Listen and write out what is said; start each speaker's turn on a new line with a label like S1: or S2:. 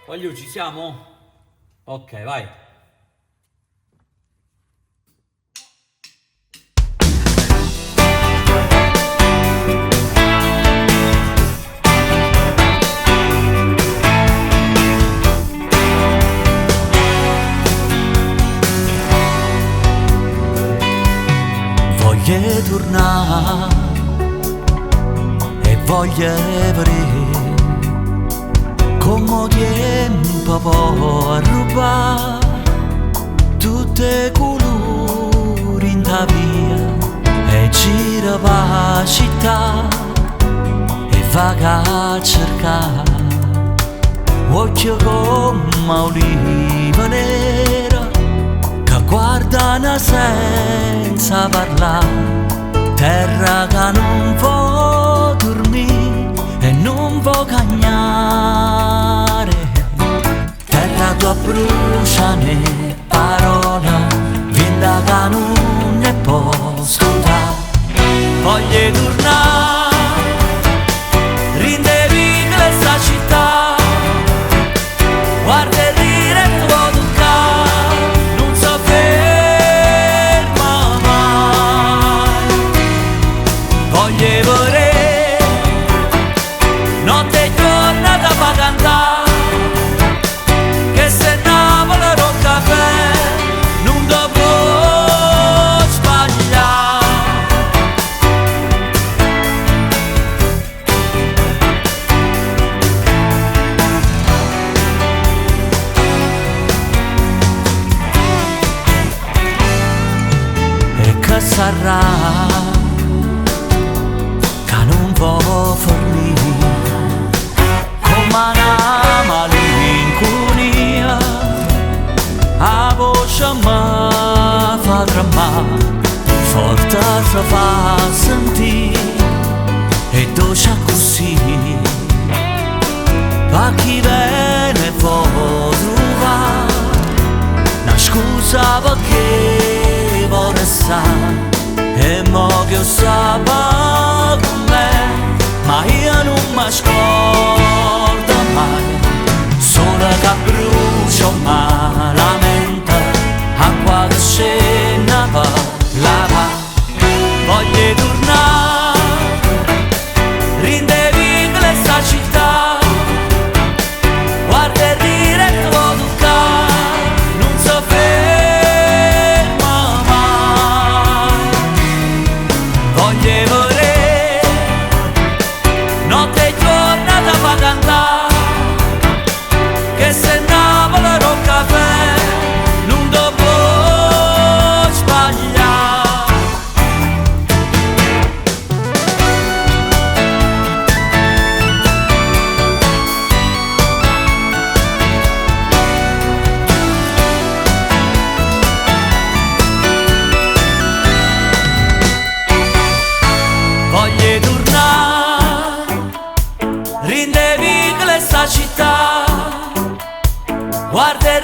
S1: Voglio, ci siamo? Ok, vai.
S2: Voglio tornare e voglio vedere come tempo può rubare tutte colori in ta via e gira per la città e vaga a cercare occhio come oliva nera che guardano senza parlare, terra che non può dormire e non può cagnare, terra tua brucia ne parola, vinda che non ne può ascoltare. Voglio tornare, rindevi questa città, guarda e rire e tuo toccare, non so ferma mai. Voglio vorrei, notte e giornata fa cantare, che se Napoli non caffè, non dovrò sbagliare. E che sarà che non può fornire come una malinconia, a voce mi fa tremare, forte si fa sentire e dolce così, per chi viene può trovare una scusa perché vuole stare. E mo che stava con me, ma io non mi scordo mai, solo che brucio ma la mente, acqua che scende per lava. Voglio tornare, rindevi questa città, guarda e rire e tuo toccare, non so ferma mai. Voglio vorrei, notte e giornata fa cantare, che se Napoli non caffè, non dovrò sbagliare. Voglio tornare, rindevi questa città, guarda e